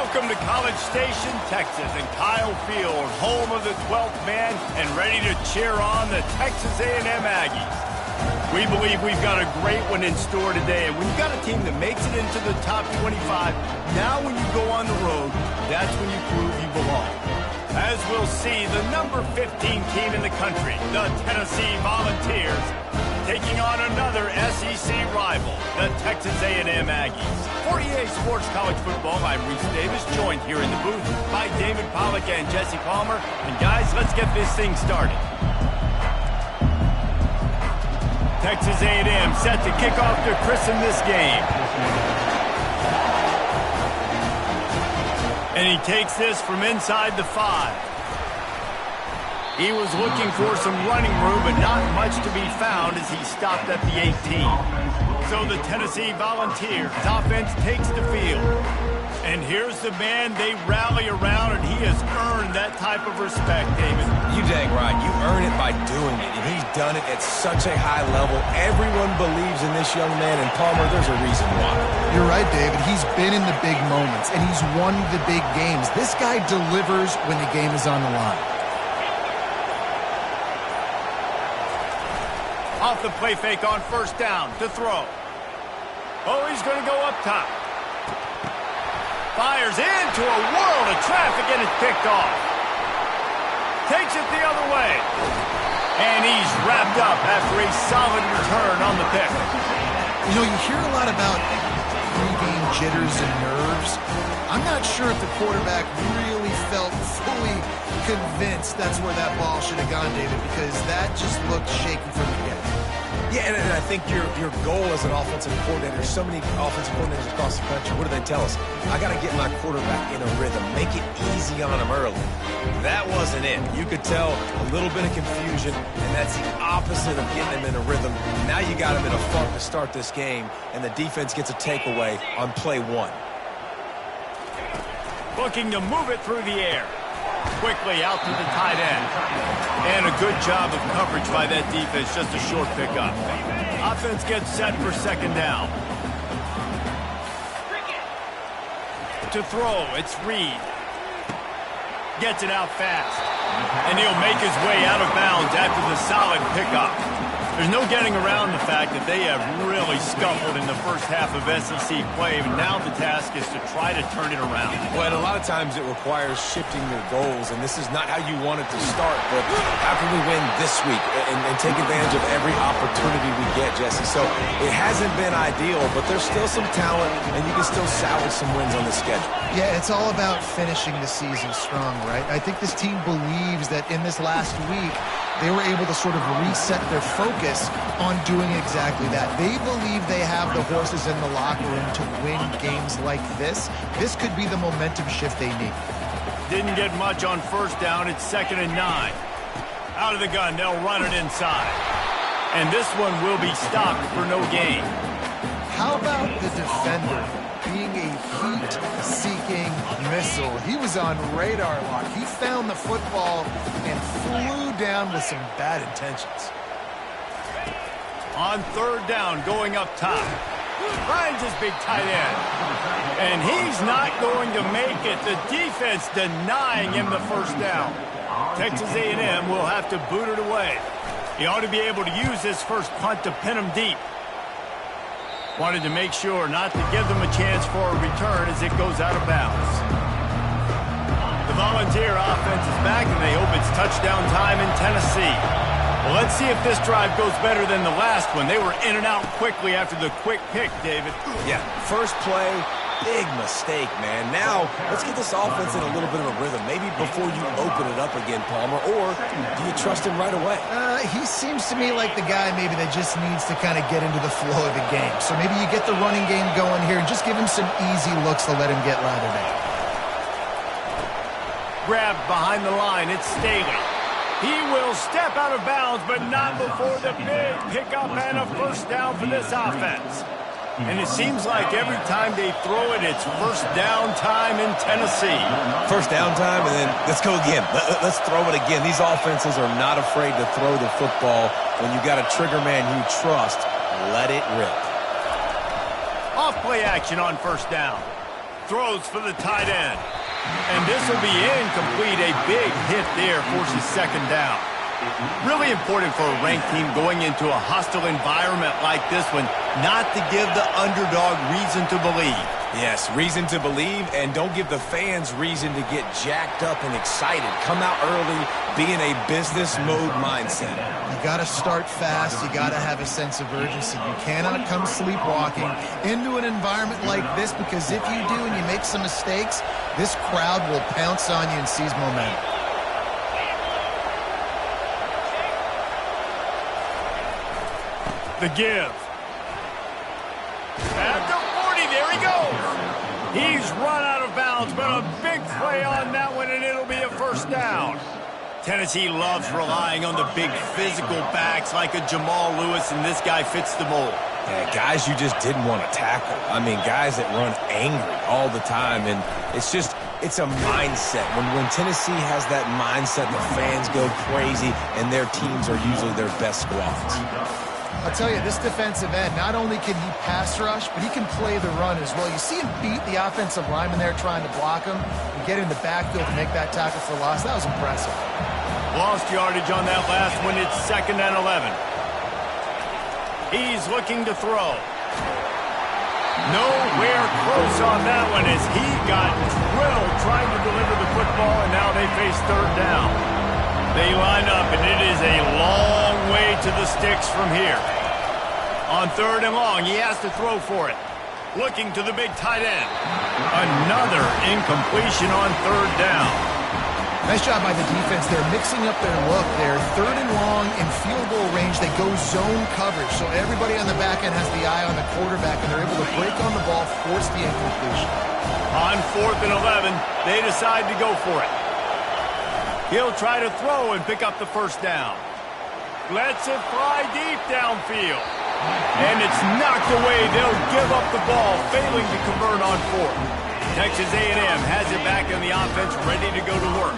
Welcome to College Station, Texas, and Kyle Field, home of the 12th man, and ready to cheer on the Texas A&M Aggies. We believe we've got a great one in store today, and when you've got a team that makes it into the top 25, now when you go on the road, that's when you prove you belong. As we'll see, the number 15 team in the country, the Tennessee Volunteers, taking on another SEC rival, the Texas A&M Aggies. 48 Sports College Football, I'm Reese Davis, joined here in the booth by David Pollack and Jesse Palmer. And guys, let's get this thing started. Texas A&M set to kick off to christen this game. And he takes this from inside the 5. He was looking for some running room, but not much to be found as he stopped at the 18. So the Tennessee Volunteers offense takes the field. And here's the man they rally around, and he has earned that type of respect, David. You dang right. You earn it by doing it, and he's done it at such a high level. Everyone believes in this young man, and Palmer, there's a reason why. You're right, David. He's been in the big moments, and he's won the big games. This guy delivers when the game is on the line. Off the play fake on first down to throw. Oh, he's going to go up top. Fires into a world of traffic and it's picked off. Takes it the other way. And he's wrapped up after a solid return on the pick. You know, you hear a lot about pre-game jitters and nerves. I'm not sure if the quarterback really felt fully convinced that's where that ball should have gone, David, because that just looked shaky from the get. Yeah, and I think your goal as an offensive coordinator, so many offensive coordinators across the country, what do they tell us? I got to get my quarterback in a rhythm, make it easy on him early. That wasn't it. You could tell a little bit of confusion, and that's the opposite of getting him in a rhythm. Now you got him in a funk to start this game, and the defense gets a takeaway on play 1. Looking to move it through the air. Quickly out to the tight end. And a good job of coverage by that defense, just a short pickup. Offense gets set for second down. To throw, it's Reed. Gets it out fast. And he'll make his way out of bounds after the solid pickup. There's no getting around the fact that they have really scuffled in the first half of SEC play, and now the task is to try to turn it around. Well, a lot of times it requires shifting your goals, and this is not how you want it to start, but how can we win this week and take advantage of every opportunity we get, Jesse? So it hasn't been ideal, but there's still some talent, and you can still salvage some wins on the schedule. Yeah, it's all about finishing the season strong, right? I think this team believes that in this last week, they were able to sort of reset their focus on doing exactly that. They believe they have the horses in the locker room to win games like this. This could be the momentum shift they need. Didn't get much on first down. It's 2nd and 9. Out of the gun, they'll run it inside. And this one will be stopped for no gain. How about the defender being a heat-seeking missile? He was on radar lock. He found the football and flew down with some bad intentions. On third down, going up top. Finds his big tight end. And he's not going to make it. The defense denying him the first down. Texas A&M will have to boot it away. He ought to be able to use this first punt to pin him deep. Wanted to make sure not to give them a chance for a return as it goes out of bounds. The Volunteer offense is back, and they hope it's touchdown time in Tennessee. Well, let's see if this drive goes better than the last one. They were in and out quickly after the quick pick, David. Yeah, first play, big mistake, man. Now, let's get this offense in a little bit of a rhythm. Maybe before you open it up again, Palmer, or do you trust him right away? He seems to me like the guy maybe that just needs to kind of get into the flow of the game. So maybe you get the running game going here and just give him some easy looks to let him get lathered in. Grabbed behind the line, it's Staley. He will step out of bounds, but not before the big pickup and a first down for this offense. And it seems like every time they throw it, it's first down time in Tennessee. First down time, and then let's go again. Let's throw it again. These offenses are not afraid to throw the football. When you got a trigger man you trust, let it rip. Off play action on first down. Throws for the tight end. And this will be incomplete. A big hit there forces second down. Really important for a ranked team going into a hostile environment like this one not to give the underdog reason to believe. Yes, reason to believe, and don't give the fans reason to get jacked up and excited. Come out early, be in a business mode mindset. You got to start fast. You got to have a sense of urgency. You cannot come sleepwalking into an environment like this, because if you do and you make some mistakes, this crowd will pounce on you and seize momentum. The give. At the 40, there he goes. He's run out of bounds, but a big play on that one, and it'll be a first down. Tennessee loves relying on the big physical backs like a Jamal Lewis, and this guy fits the mold. Yeah, guys you just didn't want to tackle. I mean, guys that run angry all the time, and it's a mindset. When Tennessee has that mindset, the fans go crazy, and their teams are usually their best squads. I'll tell you, this defensive end, not only can he pass rush, but he can play the run as well. You see him beat the offensive lineman there trying to block him and get in the backfield to make that tackle for loss. That was impressive. Lost yardage on that last one. It's 2nd and 11. He's looking to throw. Nowhere close on that one as he got drilled trying to deliver the football, and now they face third down. They line up, and it is a long way to the sticks from here. On 3rd and long, he has to throw for it. Looking to the big tight end. Another incompletion on 3rd down. Nice job by the defense. They're mixing up their look there. 3rd and long in field goal range. They go zone coverage. So everybody on the back end has the eye on the quarterback, and they're able to break on the ball, force the incompletion. On 4th and 11, they decide to go for it. He'll try to throw and pick up the first down. Lets it fly deep downfield. And it's knocked away. They'll give up the ball, failing to convert on 4th. Texas A&M has it back in the offense, ready to go to work.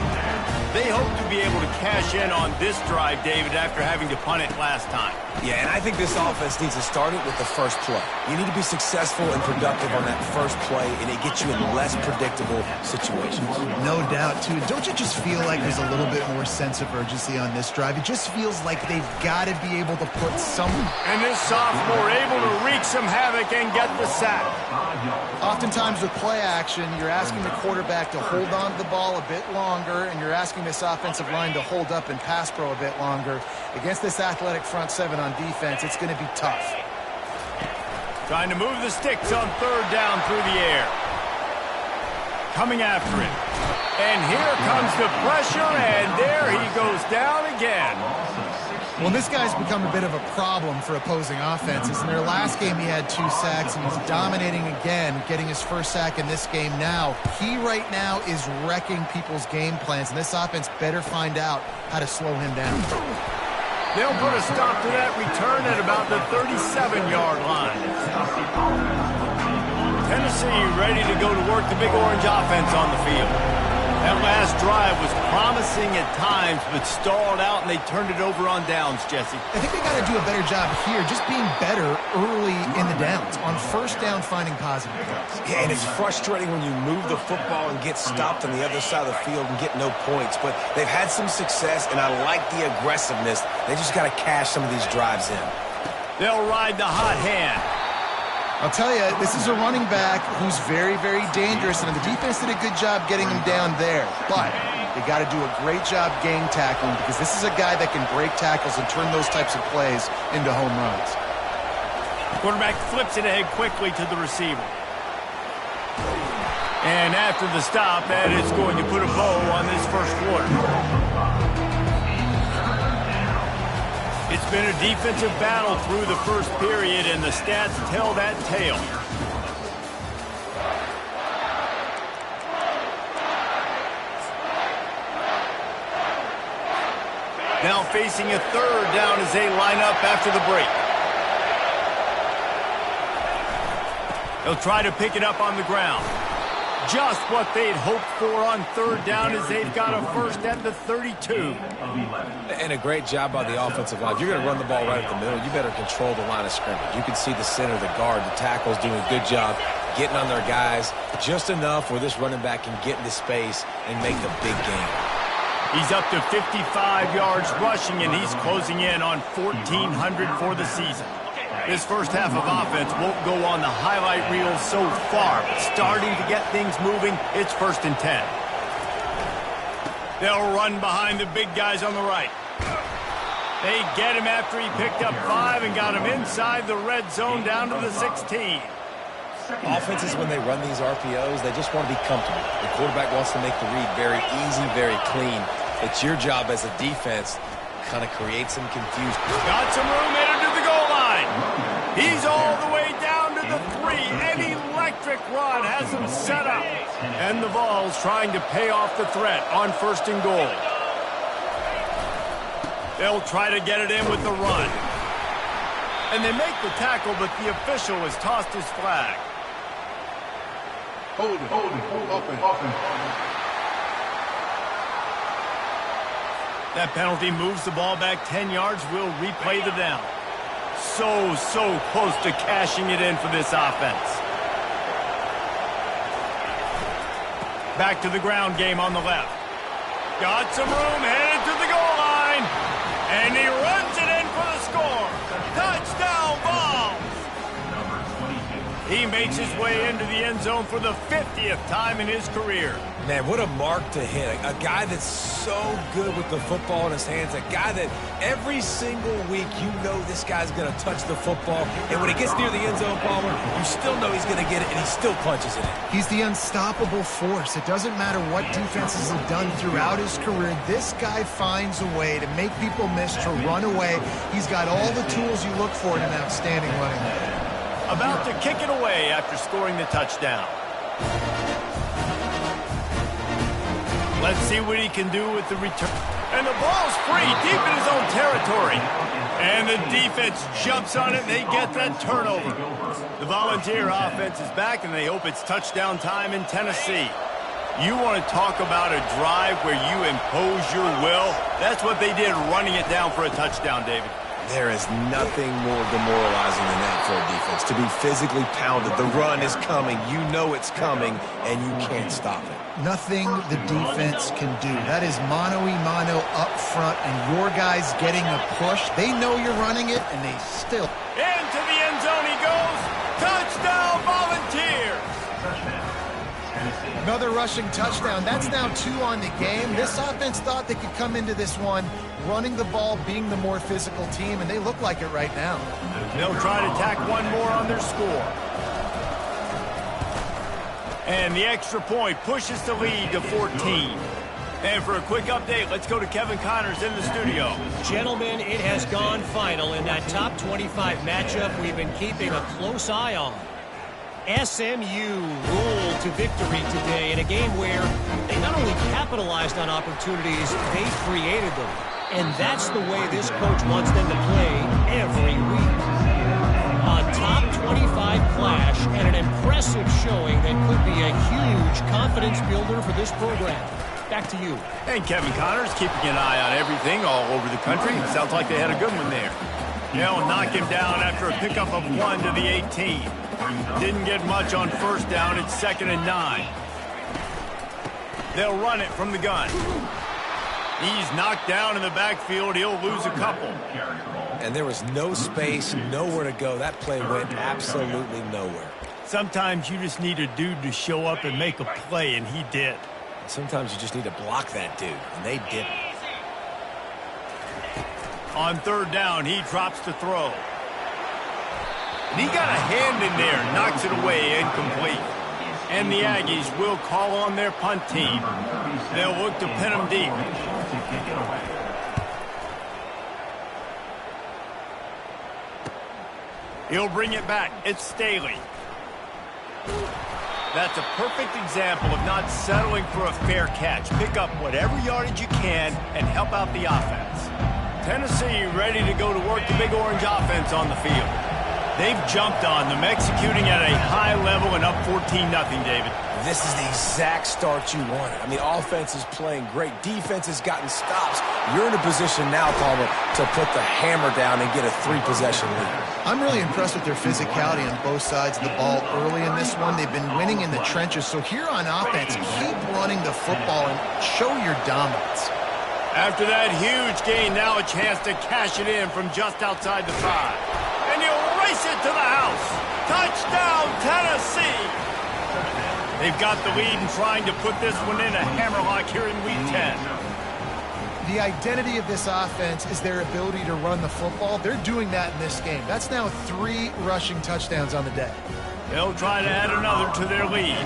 They hope to be able to cash in on this drive, David, after having to punt it last time. Yeah, and I think this offense needs to start it with the first play. You need to be successful and productive on that first play, and it gets you in less predictable situations. No doubt, too. Don't you just feel like there's a little bit more sense of urgency on this drive? It just feels like they've got to be able to put some... And this sophomore able to wreak some havoc and get the sack. Oftentimes with play action, you're asking the quarterback to hold on to the ball a bit longer, and you're asking this offensive line to hold up and pass pro a bit longer. Against this athletic front seven on defense, it's going to be tough. Trying to move the sticks on 3rd down through the air. Coming after it. And here comes the pressure, and there he goes down again. Well, this guy's become a bit of a problem for opposing offenses. In their last game, he had 2 sacks, and he's dominating again, getting his first sack in this game now. He right now is wrecking people's game plans, and this offense better find out how to slow him down. They'll put a stop to that return at about the 37-yard line. Tennessee ready to go to work the Big Orange offense on the field. That last drive was promising at times, but stalled out, and they turned it over on downs, Jesse. I think they got to do a better job here, just being better early in the downs. On 1st down, finding positive plays. Yeah, and it's frustrating when you move the football and get stopped on the other side of the field and get no points. But they've had some success, and I like the aggressiveness. They just got to cash some of these drives in. They'll ride the hot hand. I'll tell you, this is a running back who's very, very dangerous, and the defense did a good job getting him down there. But they got to do a great job gang tackling, because this is a guy that can break tackles and turn those types of plays into home runs. Quarterback flips it ahead quickly to the receiver. And after the stop, that is going to put a bow on this first quarter. It's been a defensive battle through the first period, and the stats tell that tale. Now facing a 3rd down as they line up after the break. They'll try to pick it up on the ground. Just what they'd hoped for on 3rd down as they've got a first at the 32. And a great job by the offensive line. If you're going to run the ball right at the middle, you better control the line of scrimmage. You can see the center, the guard, the tackles doing a good job getting on their guys just enough where this running back can get into space and make the big game. He's up to 55 yards rushing, and he's closing in on 1,400 for the season. This first half of offense won't go on the highlight reel so far, but starting to get things moving, it's 1st and 10. They'll run behind the big guys on the right. They get him after he picked up 5 and got him inside the red zone down to the 16. Offenses, when they run these RPOs, they just want to be comfortable. The quarterback wants to make the read very easy, very clean. It's your job as a defense to kind of create some confusion. Got some room headed to the goal line. He's all the way down to the 3. An electric run has him set up. And the Vols trying to pay off the threat on 1st and goal. They'll try to get it in with the run. And they make the tackle, but the official has tossed his flag. Hold it, open. That penalty moves the ball back 10 yards. We'll replay the down. So close to cashing it in for this offense. Back to the ground game on the left. Got some room, headed to the goal line. And he runs it in for the score. Touchdown, Vols! He makes his way into the end zone for the 50th time in his career. Man, what a mark to hit. A guy that's so good with the football in his hands. A guy that every single week you know this guy's going to touch the football. And when he gets near the end zone, Palmer, you still know he's going to get it, and he still punches it in. He's the unstoppable force. It doesn't matter what defenses have done throughout his career. This guy finds a way to make people miss, to run away. He's got all the tools you look for in an outstanding running back. About to kick it away after scoring the touchdown. Let's see what he can do with the return. And the ball's free, deep in his own territory. And the defense jumps on it, and they get that turnover. The Volunteer offense is back, and they hope it's touchdown time in Tennessee. You want to talk about a drive where you impose your will? That's what they did, running it down for a touchdown, David. There is nothing more demoralizing than that for a defense. To be physically pounded, the run is coming, you know it's coming, and you can't stop it. Nothing the defense can do. That is mano-a-mano up front, and your guys getting a push. They know you're running it, and they still. Into the end zone he goes. Touchdown, Volunteers! Another rushing touchdown. That's now 2 on the game. This offense thought they could come into this one running the ball, being the more physical team, and they look like it right now. They'll try to tack one more on their score. And the extra point pushes the lead to 14. And for a quick update, let's go to Kevin Connors in the studio. Gentlemen, it has gone final in that top 25 matchup we've been keeping a close eye on. SMU rolled to victory today in a game where they not only capitalized on opportunities, they created them. And that's the way this coach wants them to play every week. A top 25 clash and an impressive showing that could be a huge confidence builder for this program. Back to you. And Kevin Connors keeping an eye on everything all over the country. Sounds like they had a good one there. They'll knock him down after a pickup of 1 to the 18. Didn't get much on 1st down. It's 2nd and 9. They'll run it from the gun. He's knocked down in the backfield. He'll lose a couple. And there was no space, nowhere to go. That play went absolutely nowhere. Sometimes you just need a dude to show up and make a play, and he did. Sometimes you just need to block that dude, and they didn't. On 3rd down, he drops to throw. And he got a hand in there, knocks it away, incomplete. And the Aggies will call on their punt team. They'll look to pin him deep. He'll bring it back. It's Staley. That's a perfect example of not settling for a fair catch. Pick up whatever yardage you can and help out the offense. Tennessee ready to go to work the Big Orange offense on the field. They've jumped on them, executing at a high level and up 14-0, David. This is the exact start you wanted. I mean, offense is playing great. Defense has gotten stops. You're in a position now, Palmer, to put the hammer down and get a 3-possession lead. I'm really impressed with their physicality on both sides of the ball early in this one. They've been winning in the trenches. So here on offense, keep running the football and show your dominance. After that huge gain, now a chance to cash it in from just outside the 5. And you race it to the house. Touchdown, Tennessee. They've got the lead and trying to put this one in a hammerlock here in Week 10. The identity of this offense is their ability to run the football. They're doing that in this game. That's now 3 rushing touchdowns on the day. They'll try to add another to their lead.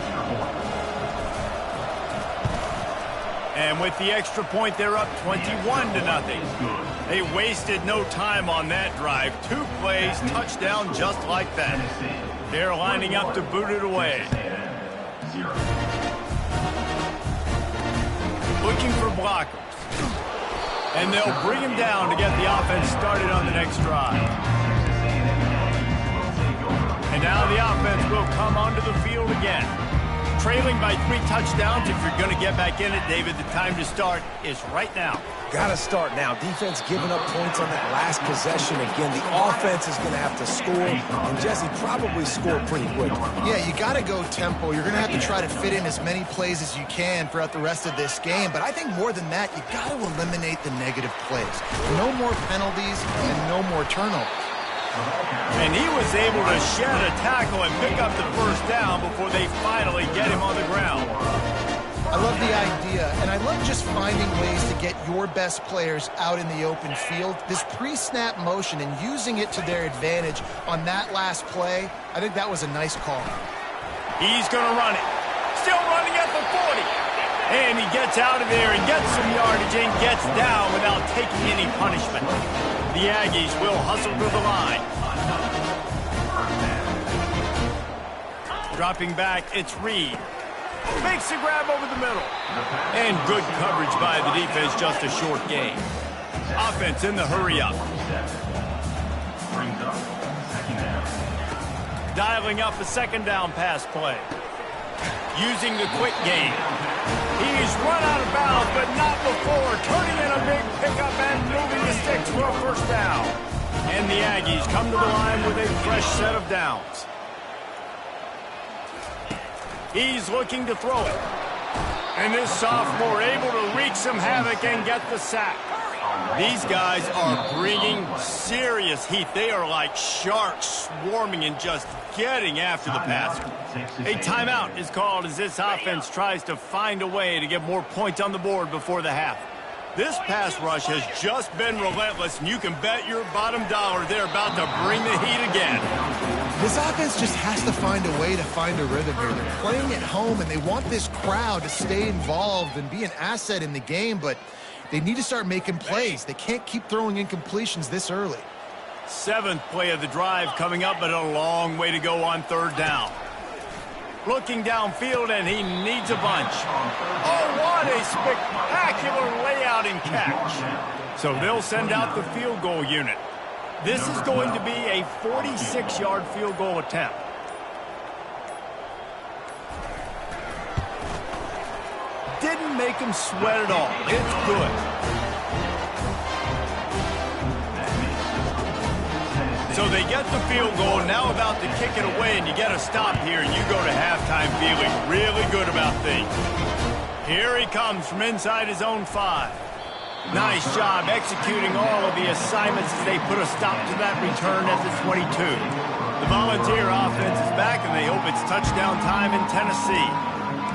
And with the extra point, they're up 21-0. They wasted no time on that drive. 2 plays, touchdown just like that. They're lining up to boot it away. Looking for blockers. And they'll bring him down to get the offense started on the next drive. And now the offense will come onto the field again. Trailing by 3 touchdowns. If you're going to get back in it, David, the time to start is right now. Got to start now. Defense giving up points on that last possession. Again, the offense is going to have to score, and Jesse probably scored pretty quick. Yeah, you got to go tempo. You're going to have to try to fit in as many plays as you can throughout the rest of this game. But I think more than that, you got to eliminate the negative plays. No more penalties and no more turnovers. And he was able to shed a tackle and pick up the first down before they finally get him on the ground. I love the idea, and I love just finding ways to get your best players out in the open field. This pre-snap motion and using it to their advantage on that last play, I think that was a nice call. He's going to run it. Still running at the 40. And he gets out of there and gets some yardage and gets down without taking any punishment. The Aggies will hustle to the line. Dropping back, it's Reed. Makes a grab over the middle. And good coverage by the defense, just a short gain. Offense in the hurry-up. Dialing up a second down pass play. Using the quick game. He's run out of bounds, but not before. Turning in a big pickup and moving the sticks for a first down. And the Aggies come to the line with a fresh set of downs. He's looking to throw it. And this sophomore able to wreak some havoc and get the sack. These guys are bringing serious heat. They are like sharks swarming and just getting after the passer. A timeout is called as this offense tries to find a way to get more points on the board before the half. This pass rush has just been relentless, and you can bet your bottom dollar they're about to bring the heat again. This offense just has to find a way to find a rhythm here. They're playing at home, and they want this crowd to stay involved and be an asset in the game, but they need to start making plays. They can't keep throwing incompletions this early. 7th play of the drive coming up, but a long way to go on 3rd down. Looking downfield, and he needs a bunch. Oh, what a spectacular layout and catch. So they'll send out the field goal unit. This is going to be a 46-yard field goal attempt. Didn't make him sweat at all. It's good. So they get the field goal, now about to kick it away, and you get a stop here, and you go to halftime feeling really good about things. Here he comes from inside his own 5. Nice job executing all of the assignments as they put a stop to that return at the 22. The Volunteer offense is back, and they hope it's touchdown time in Tennessee.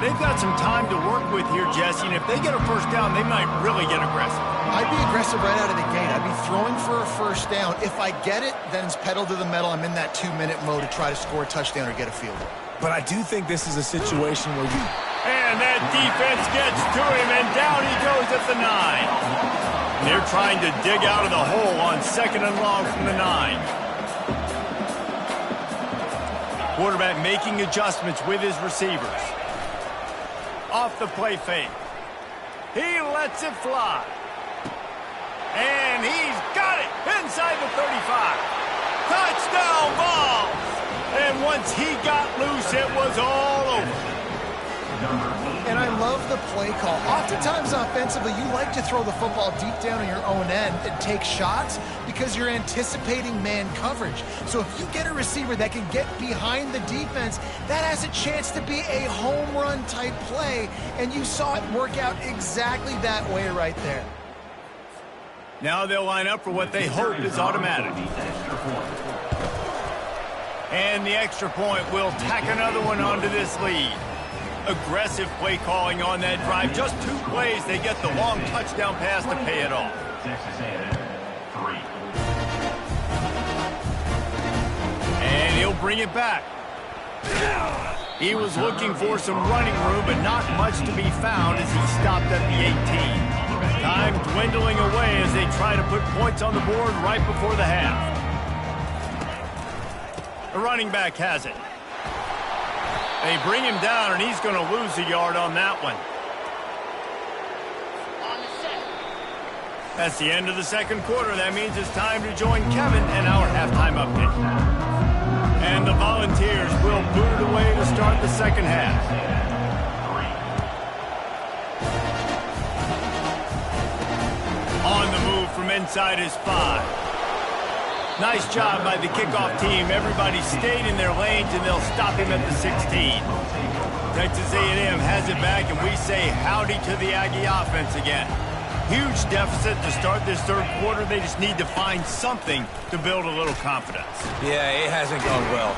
They've got some time to work with here, Jesse, and if they get a first down, they might really get aggressive. I'd be aggressive right out of the gate. I'd be throwing for a first down. If I get it, then it's pedal to the metal. I'm in that 2-minute mode to try to score a touchdown or get a field goal. But I do think this is a situation where you... And that defense gets to him, and down he goes at the 9. They're trying to dig out of the hole on 2nd and long from the 9. Quarterback making adjustments with his receivers. Off the play fake. He lets it fly. And he's got it inside the 35. Touchdown ball! And once he got loose, it was all over. And I love the play call. Oftentimes offensively, you like to throw the football deep down on your own end and take shots because you're anticipating man coverage. So if you get a receiver that can get behind the defense, that has a chance to be a home run type play, and you saw it work out exactly that way right there. Now they'll line up for what they hope is automatic. And the extra point will tack another one onto this lead. Aggressive play calling on that drive. Just 2 plays, they get the long touchdown pass to pay it off. And he'll bring it back. He was looking for some running room, but not much to be found as he stopped at the 18. Time dwindling away as they try to put points on the board right before the half. The running back has it. They bring him down, and he's going to lose a yard on that one. That's the end of the second quarter. That means it's time to join Kevin and our halftime update. And the Volunteers will boot it away to start the second half. On the move from inside his 5. Nice job by the kickoff team. Everybody stayed in their lanes, and they'll stop him at the 16. Texas A&M has it back, and we say howdy to the Aggie offense again. Huge deficit to start this third quarter. They just need to find something to build a little confidence. Yeah, it hasn't gone well.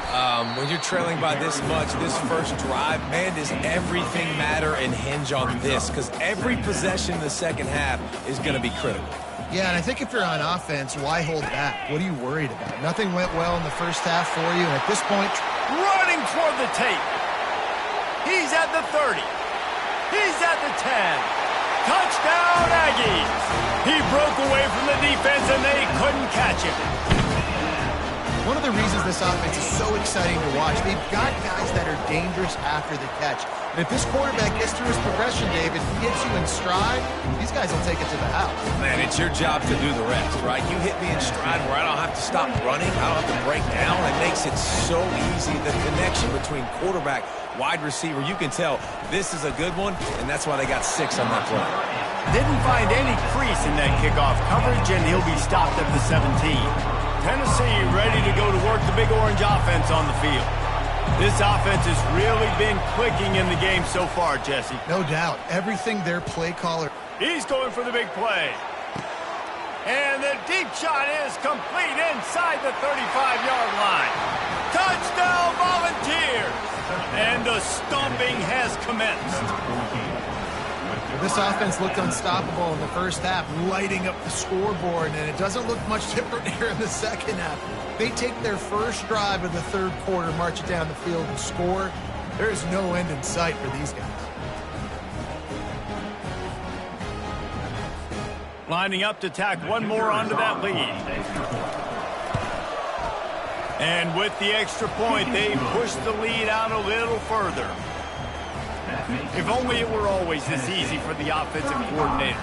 When you're trailing by this much, this first drive, man, does everything matter and hinge on this? Because every possession in the second half is going to be critical. Yeah, and I think if you're on offense, why hold back? What are you worried about? Nothing went well in the first half for you, and at this point... Running toward the tape. He's at the 30. He's at the 10. Touchdown, Aggies! He broke away from the defense, and they couldn't catch him. One of the reasons this offense is so exciting to watch, they've got guys that are dangerous after the catch. And if this quarterback gets through his progression, David, he gets you in stride, these guys will take it to the house. Man, it's your job to do the rest, right? You hit me in stride where I don't have to stop running. I don't have to break down. It makes it so easy. The connection between quarterback, wide receiver, you can tell this is a good one, and that's why they got 6 on that play. Didn't find any crease in that kickoff coverage, and he'll be stopped at the 17. Tennessee ready to go to work the Big Orange offense on the field. This offense has really been clicking in the game so far, Jesse. No doubt. Everything their play caller... He's going for the big play. And the deep shot is complete inside the 35-yard line. Touchdown, Volunteers! And the stomping has commenced. This offense looked unstoppable in the first half, lighting up the scoreboard, and it doesn't look much different here in the second half. They take their first drive of the third quarter, march it down the field, and score. There is no end in sight for these guys. Lining up to tack one more onto that lead. And with the extra point, they push the lead out a little further. If only it were always this easy for the offensive coordinators.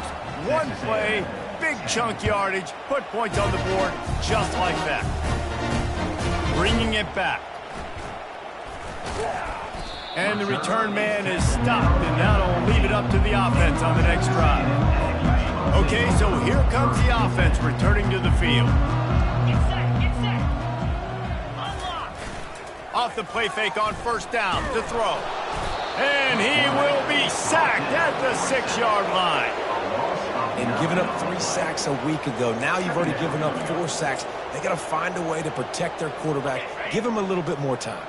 One play, big chunk yardage, put points on the board just like that. Bringing it back. And the return man is stopped, and that'll leave it up to the offense on the next drive. Okay, so here comes the offense returning to the field. Off the play fake on first down to throw. And he will be sacked at the 6-yard line. And giving up 3 sacks a week ago. Now you've already given up 4 sacks. They got to find a way to protect their quarterback. Give him a little bit more time.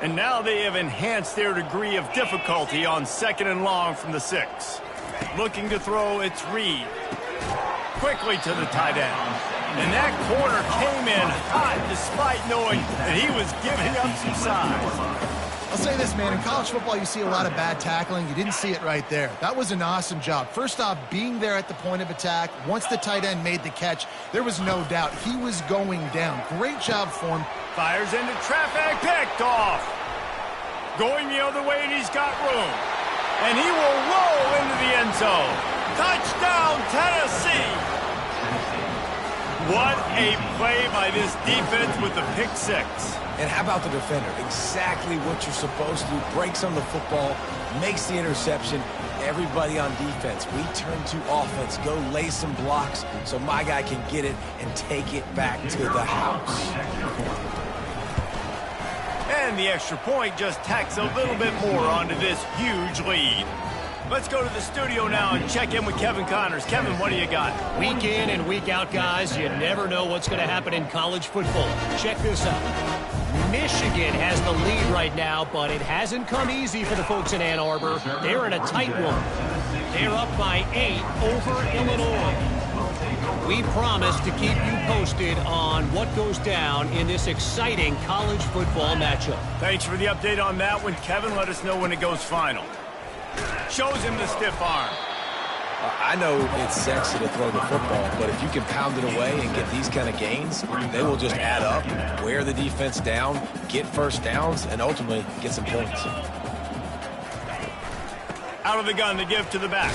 And now they have enhanced their degree of difficulty on 2nd and long from the 6. Looking to throw, it's Reed. Quickly to the tight end. And that corner came in hot despite knowing that he was giving up some size. I'll say this, man. In college football, you see a lot of bad tackling. You didn't see it right there. That was an awesome job. First off, being there at the point of attack. Once the tight end made the catch, there was no doubt he was going down. Great job for him. Fires into traffic, picked off. Going the other way, and he's got room. And he will roll into the end zone. Touchdown, Tennessee! What a play by this defense with the pick six. And how about the defender? Exactly what you're supposed to do. Breaks on the football, makes the interception. Everybody on defense, we turn to offense. Go lay some blocks so my guy can get it and take it back to the house. And the extra point just tacks a little bit more onto this huge lead. Let's go to the studio now and check in with Kevin Connors. Kevin, what do you got? Week in and week out, guys, you never know what's going to happen in college football. Check this out. Michigan has the lead right now, but it hasn't come easy for the folks in Ann Arbor. They're in a tight one. They're up by 8 over Illinois. We promise to keep you posted on what goes down in this exciting college football matchup. Thanks for the update on that one, Kevin. Let us know when it goes final. Shows him the stiff arm. I know it's sexy to throw the football, but if you can pound it away and get these kind of gains, they will just add up, wear the defense down, get first downs, and ultimately get some points. Out of the gun to give to the back.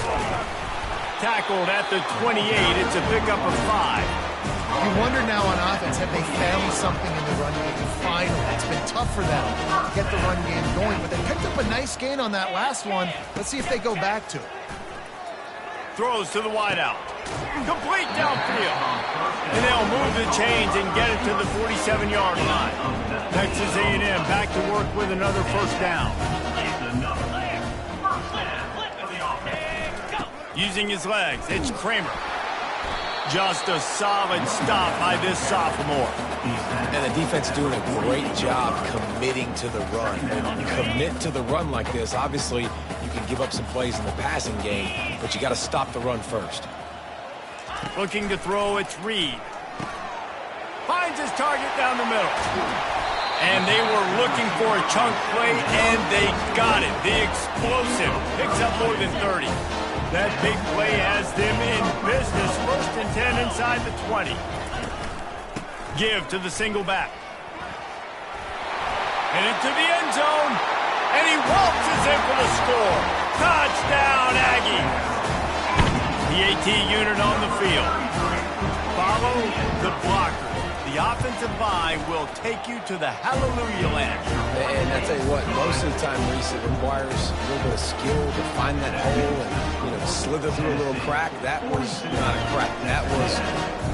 Tackled at the 28. It's a pickup of 5. You wonder now on offense, have they found something in the run game? Finally, it's been tough for them to get the run game going, but they picked up a nice gain on that last one. Let's see if they go back to it. Throws to the wideout. Complete downfield. And they'll move the chains and get it to the 47-yard line. Texas A&M back to work with another first down. Using his legs, it's Kramer. Just a solid stop by this sophomore. And the defense doing a great job committing to the run. When you commit to the run like this, obviously you can give up some plays in the passing game, but you got to stop the run first. Looking to throw, it's Reed. Finds his target down the middle. And they were looking for a chunk play, and they got it. The explosive picks up more than 30. That big play has them in business. 1st and 10 inside the 20. Give to the single back. And into the end zone. And he waltzes in for the score. Touchdown, Aggie. The AT unit on the field. Follow the blocker. The offensive line will take you to the hallelujah land. And I tell you what, most of the time, Reese, it requires a little bit of skill to find that hole and, slither through a little crack. That was not a crack. That was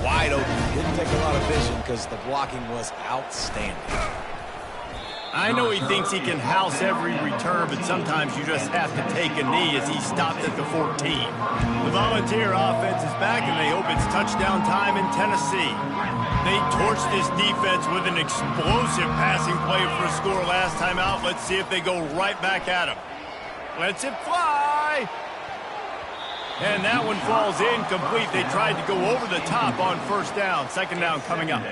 wide open. Didn't take a lot of vision because the blocking was outstanding. I know he thinks he can house every return, but sometimes you just have to take a knee as he stopped at the 14. The Volunteer offense is back, and they hope it's touchdown time in Tennessee. They torched this defense with an explosive passing play for a score last time out. Let's see if they go right back at him. Lets it fly. And that one falls incomplete. They tried to go over the top on first down. 2nd down coming up.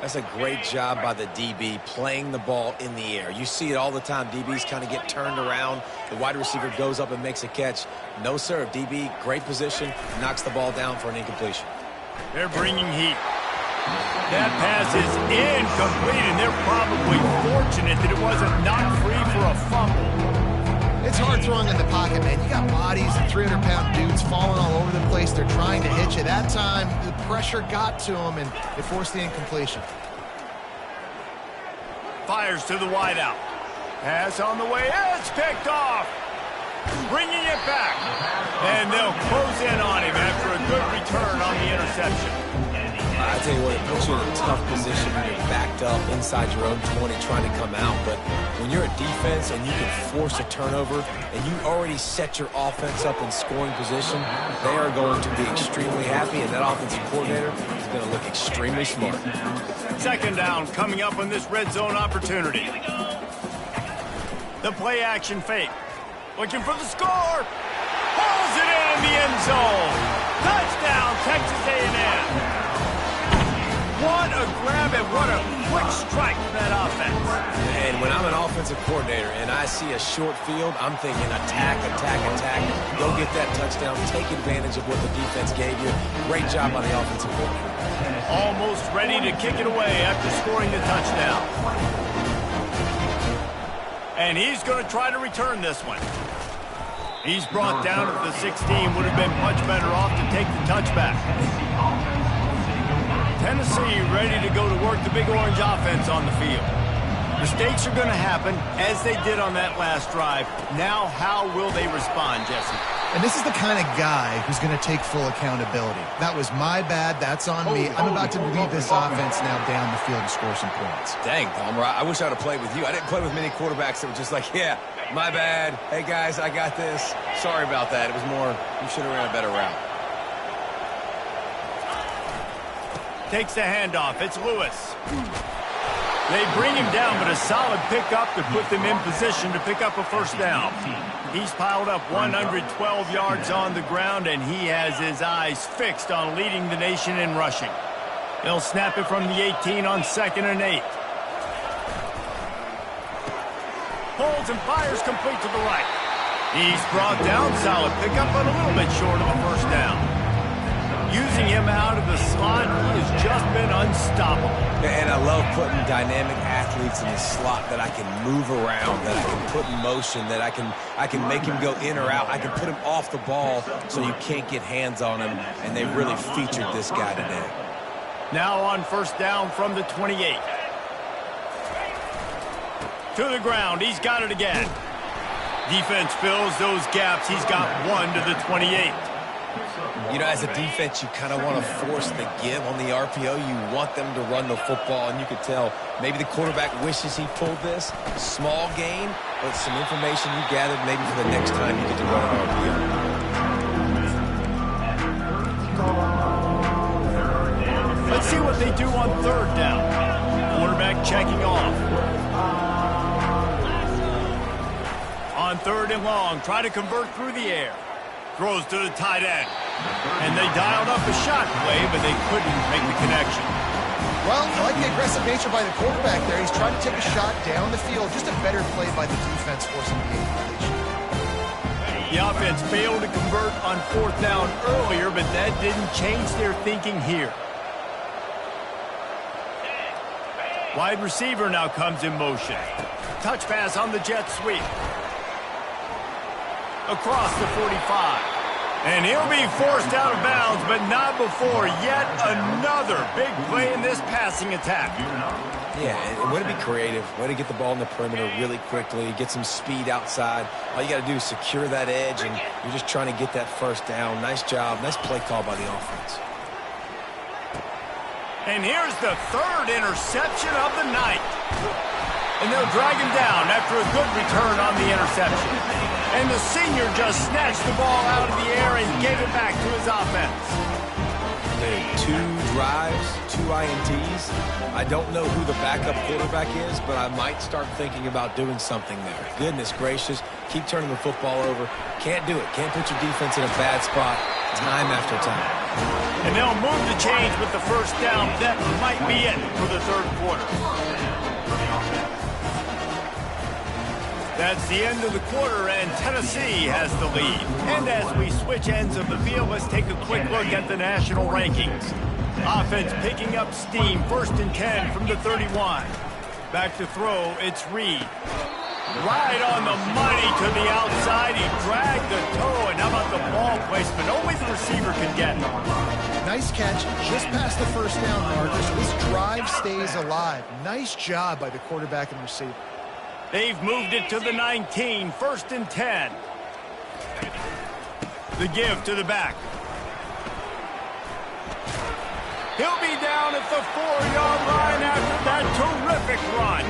That's a great job by the DB playing the ball in the air. You see it all the time. DBs kind of get turned around. The wide receiver goes up and makes a catch. No, sir. DB, great position, knocks the ball down for an incompletion. They're bringing heat. That pass is incomplete, and they're probably fortunate that it wasn't knocked free for a fumble. It's hard throwing in the pocket, man. You got bodies and 300-pound dudes falling all over the place. They're trying to hit you. That time, the pressure got to them, and it forced the incompletion. Fires to the wideout. Pass on the way. It's picked off. Bringing it back. And they'll close in on him after a good return on the interception. I tell you what, it puts you in a tough position when you're backed up inside your own 20 trying to come out. But when you're a defense and you can force a turnover and you already set your offense up in scoring position, they are going to be extremely happy, and that offensive coordinator is going to look extremely smart. 2nd down coming up on this red zone opportunity. The play action fake. Looking for the score. Pulls it in the end zone. Touchdown, Texas A&M. What a grab and what a quick strike from that offense. And when I'm an offensive coordinator and I see a short field, I'm thinking attack, attack, attack. Go get that touchdown. Take advantage of what the defense gave you. Great job by the offensive coordinator. Almost ready to kick it away after scoring the touchdown. And he's going to try to return this one. He's brought down at the 16. Would have been much better off to take the touchback. Tennessee ready to go to work the Big Orange offense on the field. Mistakes are going to happen, as they did on that last drive. Now, how will they respond, Jesse? And this is the kind of guy who's going to take full accountability. That was my bad. That's on me. I'm about to lead this offense now down the field and score some points. Dang, Palmer, I wish I'd have played with you. I didn't play with many quarterbacks that were just like, yeah, my bad. Hey, guys, I got this. Sorry about that. It was more, you should have ran a better route. Takes the handoff. It's Lewis. They bring him down, but a solid pickup to put them in position to pick up a first down. He's piled up 112 yards on the ground, and he has his eyes fixed on leading the nation in rushing. He'll snap it from the 18 on 2nd and 8. Pulls and fires complete to the right. He's brought down, solid pickup, but a little bit short of a first down. Using him out of the slot, he has just been unstoppable. And I love putting dynamic athletes in the slot that I can move around, that I can put in motion, that I can make him go in or out. I can put him off the ball so you can't get hands on him, and they really featured this guy today. Now on first down from the 28. To the ground, he's got it again. Defense fills those gaps. He's got one to the 28. You know, as a defense, you kind of want to force the give on the RPO. You want them to run the football, and you could tell maybe the quarterback wishes he pulled this. Small gain, but some information you gathered maybe for the next time you get to run an RPO. Let's see what they do on third down. Quarterback checking off. On 3rd and long, try to convert through the air. Throws to the tight end. And they dialed up a shot play, but they couldn't make the connection. Well, I like the aggressive nature by the quarterback there. He's trying to take a shot down the field. Just a better play by the defense forcing the incompletion. The offense failed to convert on 4th down earlier, but that didn't change their thinking here. Wide receiver now comes in motion. Touch pass on the jet sweep. Across the 45. And he'll be forced out of bounds, but not before yet another big play in this passing attack. Yeah, and way to be creative. Way to get the ball in the perimeter really quickly, get some speed outside. All you got to do is secure that edge, and you're just trying to get that first down. Nice job. Nice play call by the offense. And here's the 3rd interception of the night. And they'll drag him down after a good return on the interception. And the senior just snatched the ball out of the air and gave it back to his offense. Dude, 2 drives, 2 INTs. I don't know who the backup quarterback is, but I might start thinking about doing something there. Goodness gracious, keep turning the football over. Can't do it. Can't put your defense in a bad spot time after time. And they'll move the chains with the first down. That might be it for the 3rd quarter. That's the end of the quarter, and Tennessee has the lead. And as we switch ends of the field, let's take a quick look at the national rankings. Offense picking up steam, 1st and 10 from the 31. Back to throw, it's Reed. Right on the money to the outside. He dragged the toe, and how about the ball placement? Only the receiver can get it. Nice catch, just past the first down marker, so this drive stays alive. Nice job by the quarterback and receiver. They've moved it to the 19, 1st and 10. The give to the back. He'll be down at the 4-yard line after that terrific run.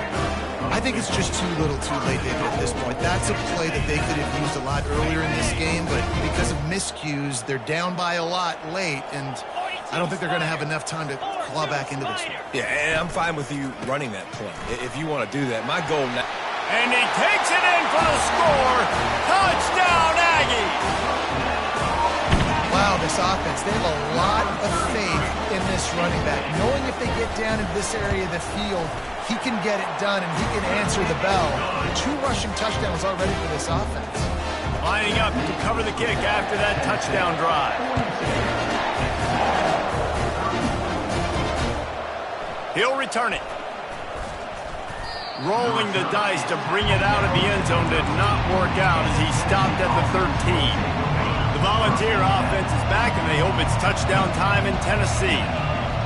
I think it's just too little too late, David, at this point. That's a play that they could have used a lot earlier in this game, but because of miscues, they're down by a lot late, and I don't think they're going to have enough time to claw back into this one. Yeah, and I'm fine with you running that play if you want to do that. My goal now. And he takes it in for the score. Touchdown, Aggies! Wow, this offense, they have a lot of faith in this running back. Knowing if they get down into this area of the field, he can get it done and he can answer the bell. 2 rushing touchdowns already for this offense. Lining up to cover the kick after that touchdown drive. He'll return it. Rolling the dice to bring it out of the end zone did not work out as he stopped at the 13. The Volunteer offense is back, and they hope it's touchdown time in Tennessee.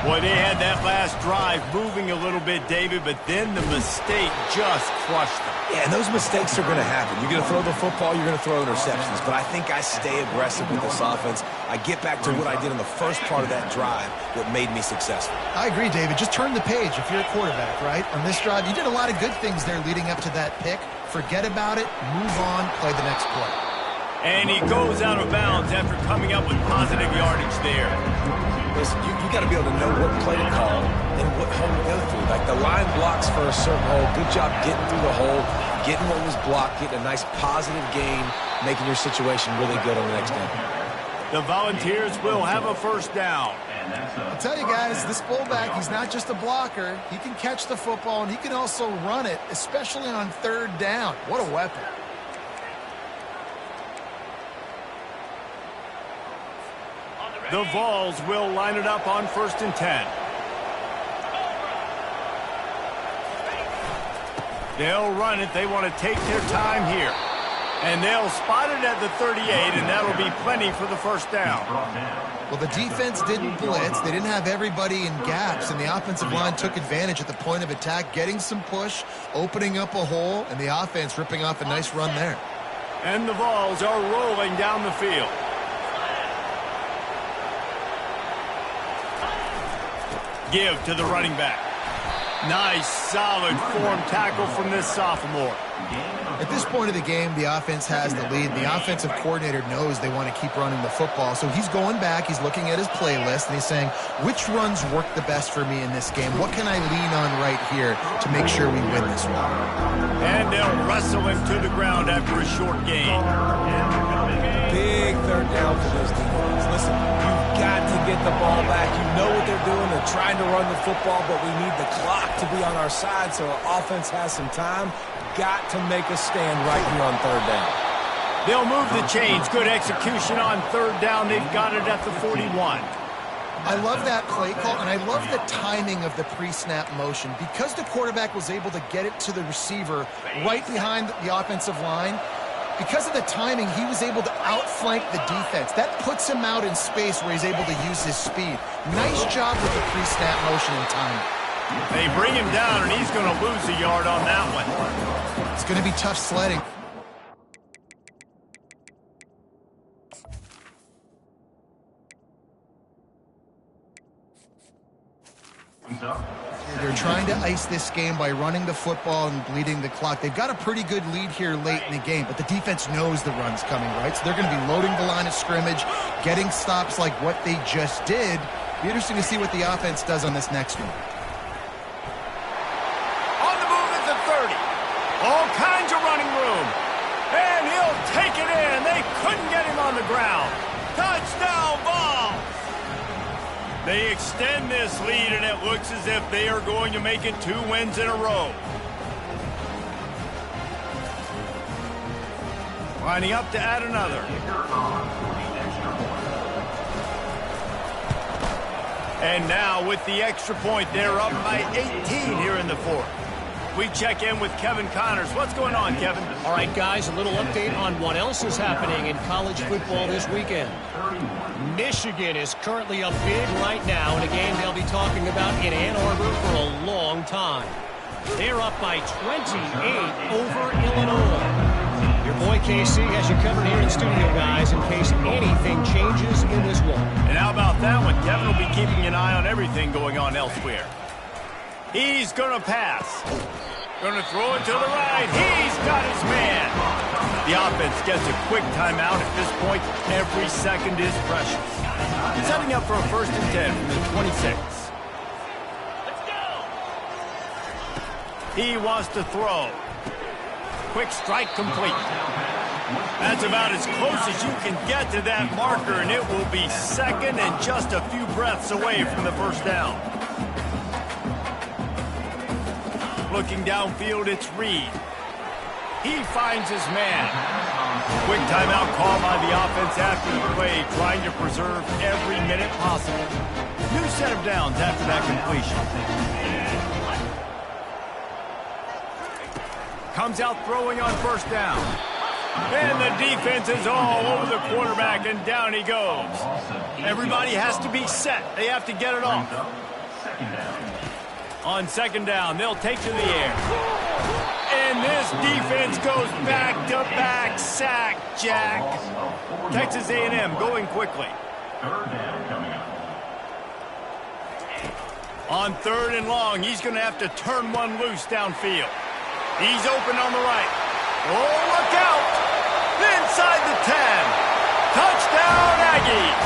Boy, they had that last drive moving a little bit, David, but then the mistake just crushed them. Yeah, and those mistakes are going to happen. You're going to throw the football, you're going to throw interceptions. But I think I stay aggressive with this offense. I get back to what I did in the first part of that drive, what made me successful. I agree, David. Just turn the page if you're a quarterback, right? On this drive, you did a lot of good things there leading up to that pick. Forget about it, move on, play the next play. And he goes out of bounds after coming up with positive yardage there. Listen, you got to be able to know what play to call and what hole to go through. Like the line blocks for a certain hole. Good job getting through the hole, getting what was blocked, getting a nice positive gain, making your situation really good on the next down. The Volunteers will have a first down. I'll tell you guys, this fullback, he's not just a blocker. He can catch the football, and he can also run it, especially on third down. What a weapon. The Vols will line it up on 1st and 10. They'll run it. They want to take their time here. And they'll spot it at the 38, and that'll be plenty for the first down. Well, the defense didn't blitz. They didn't have everybody in gaps, and the offensive line took advantage at the point of attack, getting some push, opening up a hole, and the offense ripping off a nice run there. And the Vols are rolling down the field. Give to the running back. Nice, solid form tackle from this sophomore. At this point of the game, the offense has the lead. The offensive coordinator knows they want to keep running the football. So he's going back, he's looking at his playlist, and he's saying, which runs work the best for me in this game? What can I lean on right here to make sure we win this one? And they'll wrestle him to the ground after a short gain. Big third down for this defense. Listen, you've got to get the ball back. You know what they're doing. They're trying to run the football, but we need the clock to be on our side so our offense has some time. Got to make a stand right here on third down. They'll move the chains. Good execution on third down. They've got it at the 41. I love that play call, and I love the timing of the pre-snap motion. Because the quarterback was able to get it to the receiver right behind the offensive line, because of the timing, he was able to outflank the defense. That puts him out in space where he's able to use his speed. Nice job with the pre-snap motion and timing. They bring him down, and he's going to lose a yard on that one. It's going to be tough sledding. They're trying to ice this game by running the football and bleeding the clock. They've got a pretty good lead here late in the game, but the defense knows the run's coming, right? So they're going to be loading the line of scrimmage, getting stops like what they just did. Be interesting to see what the offense does on this next one. On the move at the 30. All kinds of running room. And he'll take it in. They couldn't get him on the ground. Touchdown, Vols! They extend this lead, and it looks as if they are going to make it 2 wins in a row. Lining up to add another. And now with the extra point, they're up by 18 here in the fourth. We check in with Kevin Connors. What's going on, Kevin? All right, guys, a little update on what else is happening in college football this weekend. Michigan is currently up big right now in a game they'll be talking about in Ann Arbor for a long time. They're up by 28 over Illinois. Your boy KC has you covered here in studio, guys, in case anything changes in this one. And how about that one? Kevin will be keeping an eye on everything going on elsewhere. He's going to pass. Going to throw it to the right. He's got his man. The offense gets a quick timeout. At this point, every second is precious. Setting up for a 1st and 10 from the 26. Let's go. He wants to throw. Quick strike complete. That's about as close as you can get to that marker, and it will be second and just a few breaths away from the first down. Looking downfield, it's Reed. He finds his man. Quick timeout call by the offense after the play, trying to preserve every minute possible. New set of downs after that completion. Comes out throwing on 1st down. And the defense is all over the quarterback, and down he goes. Everybody has to be set. They have to get it off. On second down, they'll take to the air. And this defense goes back-to-back sack, Jack. Texas A&M going quickly. On third and long, he's going to have to turn one loose downfield. He's open on the right. Oh, look out! Inside the 10. Touchdown, Aggies.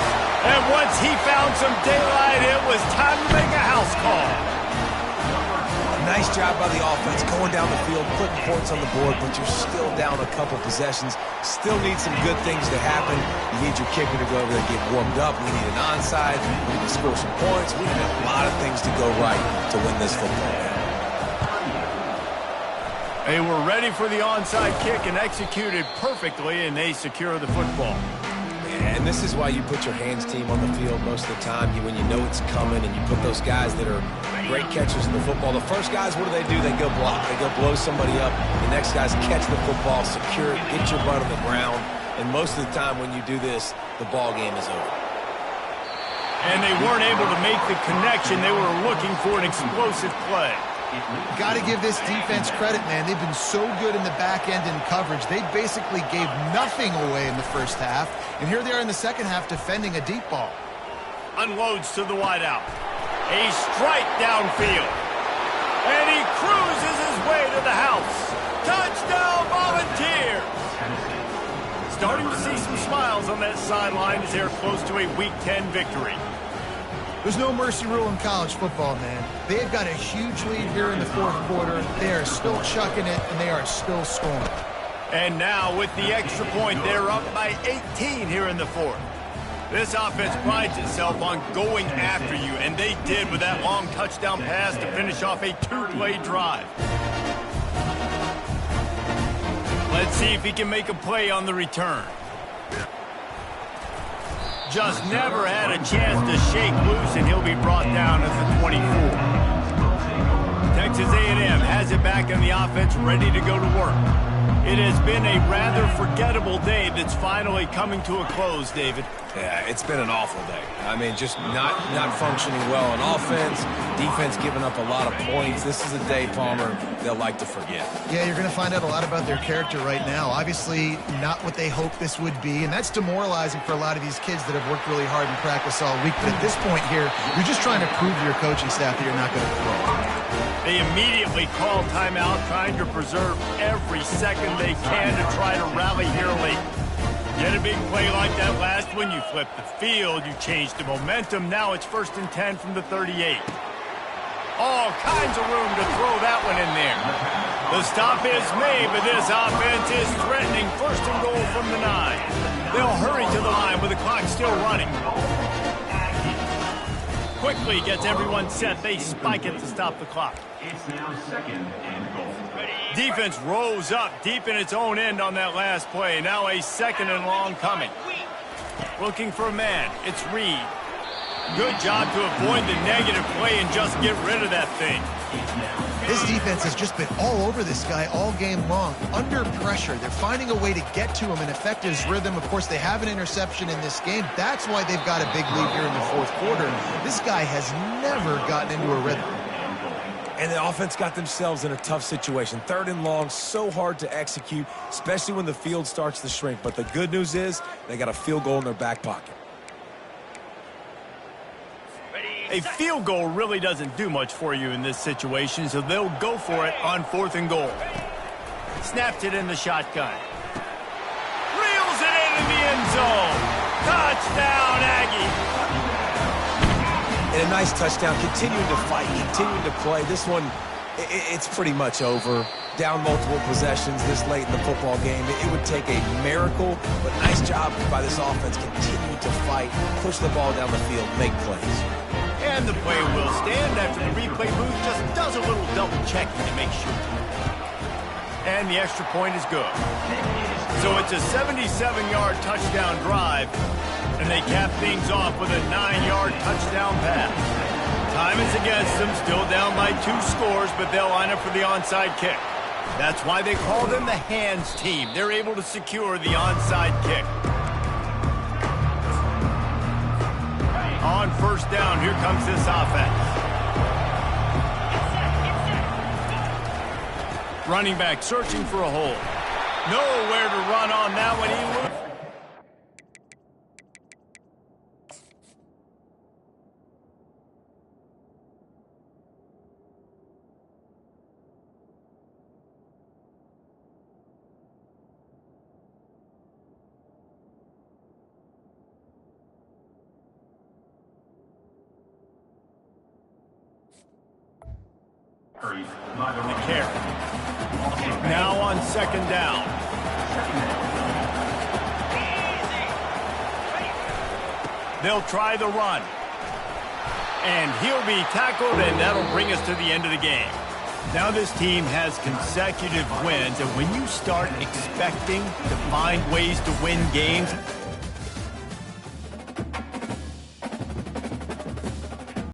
And once he found some daylight, it was time to make a house call. Nice job by the offense going down the field, putting points on the board, but you're still down a couple possessions. Still need some good things to happen. You need your kicker to go over there and get warmed up. We need an onside. We need to score some points. We need a lot of things to go right to win this football game. They were ready for the onside kick and executed perfectly, and they secure the football. And this is why you put your hands team on the field most of the time. When you know it's coming and you put those guys that are great catchers in the football. The first guys, what do? They go block. They go blow somebody up. The next guys catch the football, secure it, get your butt on the ground. And most of the time when you do this, the ball game is over. And they weren't able to make the connection. They were looking for an explosive play. Got to give this defense credit, man. They've been so good in the back end in coverage. They basically gave nothing away in the first half. And here they are in the second half defending a deep ball. Unloads to the wideout. A strike downfield. And he cruises his way to the house. Touchdown, Volunteers! Starting to see some smiles on that sideline as they're close to a Week 10 victory. There's no mercy rule in college football, man. They've got a huge lead here in the fourth quarter. They are still chucking it, and they are still scoring. And now, with the extra point, they're up by 18 here in the fourth. This offense prides itself on going after you, and they did with that long touchdown pass to finish off a two-play drive. Let's see if he can make a play on the return. Just never had a chance to shake loose, and he'll be brought down at the 24. Texas A&M has it back in the offense, ready to go to work. It has been a rather forgettable day that's finally coming to a close, David. Yeah, it's been an awful day. I mean, just not functioning well on offense, defense giving up a lot of points. This is a day, Palmer, they'll like to forget. Yeah, you're going to find out a lot about their character right now. Obviously, not what they hoped this would be, and that's demoralizing for a lot of these kids that have worked really hard in practice all week. But at this point here, you're just trying to prove to your coaching staff that you're not going to throw. They immediately call timeout, trying to preserve every second they can to try to rally here late. Get a big play like that last one, you flip the field, you change the momentum. Now it's 1st and 10 from the 38. All kinds of room to throw that one in there. The stop is made, but this offense is threatening 1st and goal from the 9. They'll hurry to the line with the clock still running. Quickly gets everyone set. They spike it to stop the clock. It's now 2nd and goal. Defense rose up deep in its own end on that last play. Now a 2nd and long coming. Looking for a man. It's Reed. Good job to avoid the negative play and just get rid of that thing. This defense has just been all over this guy all game long. Under pressure, they're finding a way to get to him and affect his rhythm. Of course, they have an interception in this game. That's why they've got a big lead here in the fourth quarter. This guy has never gotten into a rhythm. And the offense got themselves in a tough situation. 3rd and long, so hard to execute, especially when the field starts to shrink. But the good news is they got a field goal in their back pocket. A field goal really doesn't do much for you in this situation, so they'll go for it on 4th and goal. Snapped it in the shotgun. Reels it into the end zone. Touchdown, Aggie. And a nice touchdown, continuing to fight, continuing to play. This one, it's pretty much over. Down multiple possessions this late in the football game. It would take a miracle, but nice job by this offense. Continue to fight, push the ball down the field, make plays. And the play will stand after the replay booth just does a little double checking to make sure. And the extra point is good. So it's a 77-yard touchdown drive, and they cap things off with a 9-yard touchdown pass. Time is against them, still down by 2 scores, but they'll line up for the onside kick. That's why they call them the hands team. They're able to secure the onside kick. On first down, here comes this offense. Running back searching for a hole. Nowhere to run on that one. The carry. Now on second down. They'll try the run. And he'll be tackled, and that'll bring us to the end of the game. Now this team has consecutive wins, and when you start expecting to find ways to win games,